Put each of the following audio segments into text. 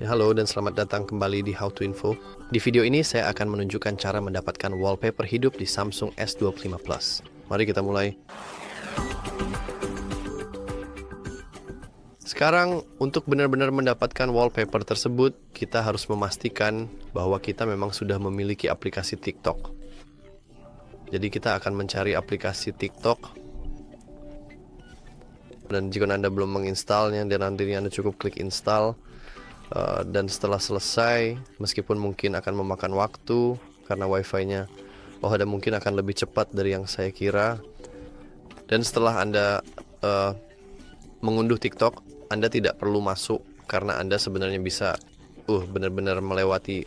Ya, halo dan selamat datang kembali di How to Info. Di video ini saya akan menunjukkan cara mendapatkan wallpaper hidup di Samsung S25 Plus. Mari kita mulai. Sekarang untuk benar-benar mendapatkan wallpaper tersebut, kita harus memastikan bahwa kita memang sudah memiliki aplikasi TikTok. Jadi kita akan mencari aplikasi TikTok. Dan jika Anda belum menginstalnya, dan nantinya Anda cukup klik install. Dan setelah selesai, meskipun mungkin akan memakan waktu karena wifi-nya ada mungkin akan lebih cepat dari yang saya kira. Dan setelah Anda mengunduh TikTok, Anda tidak perlu masuk karena Anda sebenarnya bisa benar-benar melewati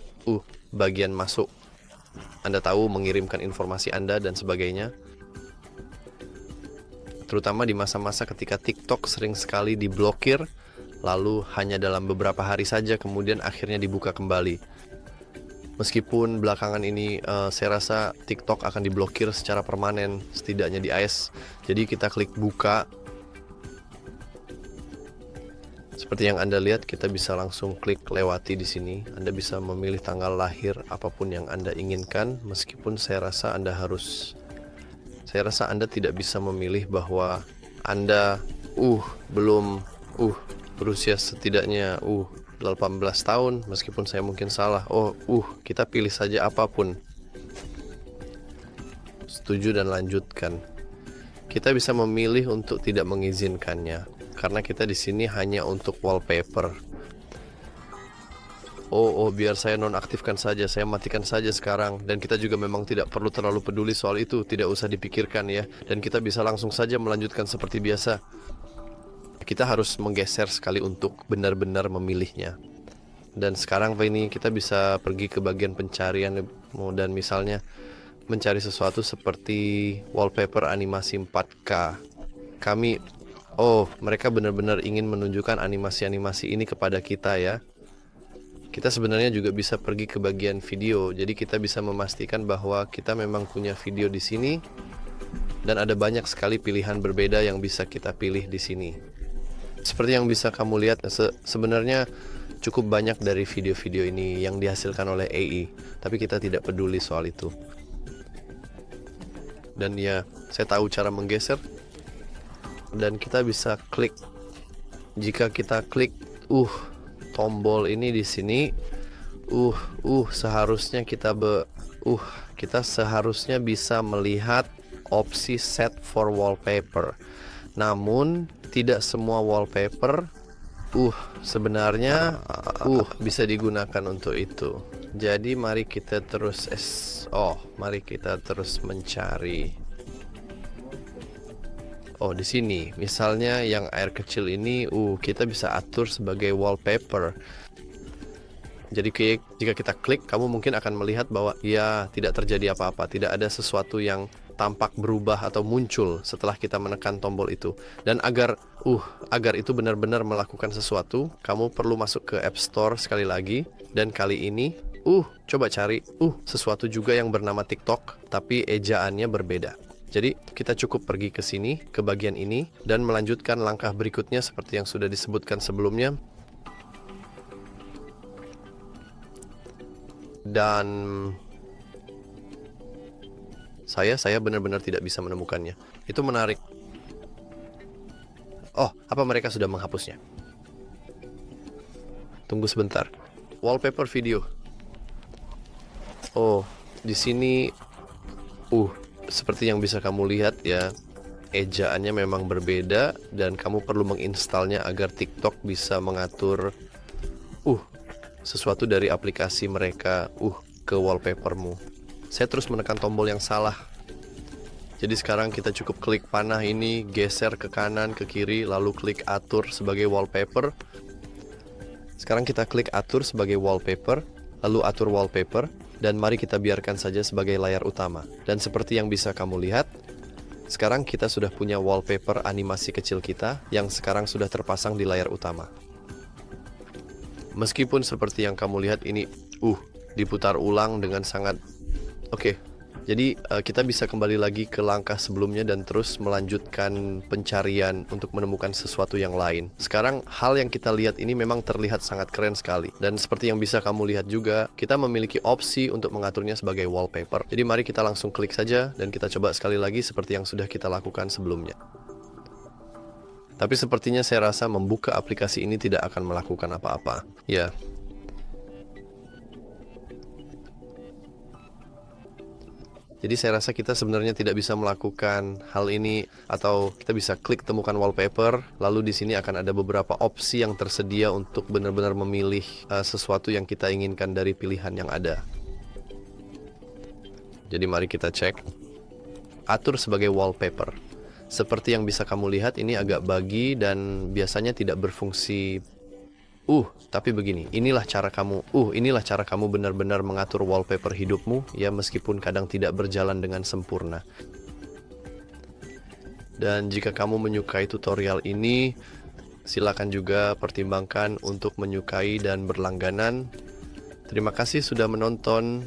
bagian masuk. Anda tahu mengirimkan informasi Anda dan sebagainya. Terutama di masa-masa ketika TikTok sering sekali diblokir, lalu hanya dalam beberapa hari saja kemudian akhirnya dibuka kembali. Meskipun belakangan ini saya rasa TikTok akan diblokir secara permanen, setidaknya di iOS. Jadi kita klik buka. Seperti yang Anda lihat, kita bisa langsung klik lewati di sini. Anda bisa memilih tanggal lahir apapun yang Anda inginkan, meskipun saya rasa Anda tidak bisa memilih bahwa Anda belum berusia setidaknya 18 tahun, meskipun saya mungkin salah. Kita pilih saja apapun. Setuju dan lanjutkan. Kita bisa memilih untuk tidak mengizinkannya karena kita di sini hanya untuk wallpaper. Biar saya nonaktifkan saja, saya matikan saja sekarang. Dan kita juga memang tidak perlu terlalu peduli soal itu, tidak usah dipikirkan ya. Dan kita bisa langsung saja melanjutkan seperti biasa. Kita harus menggeser sekali untuk benar-benar memilihnya. Dan sekarang ini kita bisa pergi ke bagian pencarian dan misalnya mencari sesuatu seperti wallpaper animasi 4K. Mereka benar-benar ingin menunjukkan animasi-animasi ini kepada kita ya. Kita sebenarnya juga bisa pergi ke bagian video. Jadi kita bisa memastikan bahwa kita memang punya video di sini dan ada banyak sekali pilihan berbeda yang bisa kita pilih di sini. Seperti yang bisa kamu lihat, sebenarnya cukup banyak dari video-video ini yang dihasilkan oleh AI, tapi kita tidak peduli soal itu. Dan ya, saya tahu cara menggeser. Dan kita bisa klik. Jika kita klik tombol ini di sini, seharusnya kita seharusnya bisa melihat opsi set for wallpaper. Namun tidak semua wallpaper sebenarnya bisa digunakan untuk itu. Jadi mari kita terus mencari. Di sini misalnya yang air kecil ini kita bisa atur sebagai wallpaper. Jadi jika kita klik, kamu mungkin akan melihat bahwa ya tidak terjadi apa-apa, tidak ada sesuatu yang tampak berubah atau muncul setelah kita menekan tombol itu. Dan agar itu benar-benar melakukan sesuatu, kamu perlu masuk ke App Store sekali lagi. Dan kali ini coba cari sesuatu juga yang bernama TikTok, tapi ejaannya berbeda. Jadi kita cukup pergi ke sini, ke bagian ini, dan melanjutkan langkah berikutnya seperti yang sudah disebutkan sebelumnya. Dan saya benar-benar tidak bisa menemukannya. Itu menarik. Apa mereka sudah menghapusnya? Tunggu sebentar. Wallpaper video. Di sini seperti yang bisa kamu lihat ya, ejaannya memang berbeda dan kamu perlu menginstalnya agar TikTok bisa mengatur sesuatu dari aplikasi mereka ke wallpapermu. Saya terus menekan tombol yang salah. Jadi sekarang kita cukup klik panah ini, geser ke kanan, ke kiri, lalu klik atur sebagai wallpaper. Sekarang kita klik atur sebagai wallpaper, lalu atur wallpaper, dan mari kita biarkan saja sebagai layar utama. Dan seperti yang bisa kamu lihat, sekarang kita sudah punya wallpaper animasi kecil kita yang sekarang sudah terpasang di layar utama. Meskipun seperti yang kamu lihat ini diputar ulang dengan sangat Jadi kita bisa kembali lagi ke langkah sebelumnya dan terus melanjutkan pencarian untuk menemukan sesuatu yang lain. Sekarang hal yang kita lihat ini memang terlihat sangat keren sekali. Dan seperti yang bisa kamu lihat juga, kita memiliki opsi untuk mengaturnya sebagai wallpaper. Jadi mari kita langsung klik saja dan kita coba sekali lagi seperti yang sudah kita lakukan sebelumnya. Tapi sepertinya saya rasa membuka aplikasi ini tidak akan melakukan apa-apa. Ya. Jadi saya rasa kita sebenarnya tidak bisa melakukan hal ini, atau kita bisa klik temukan wallpaper, lalu di sini akan ada beberapa opsi yang tersedia untuk benar-benar memilih sesuatu yang kita inginkan dari pilihan yang ada. Jadi mari kita cek. Atur sebagai wallpaper. Seperti yang bisa kamu lihat ini agak buggy dan biasanya tidak berfungsi. Tapi begini, inilah cara kamu benar-benar mengatur wallpaper hidupmu, ya meskipun kadang tidak berjalan dengan sempurna. Dan jika kamu menyukai tutorial ini, silakan juga pertimbangkan untuk menyukai dan berlangganan. Terima kasih sudah menonton.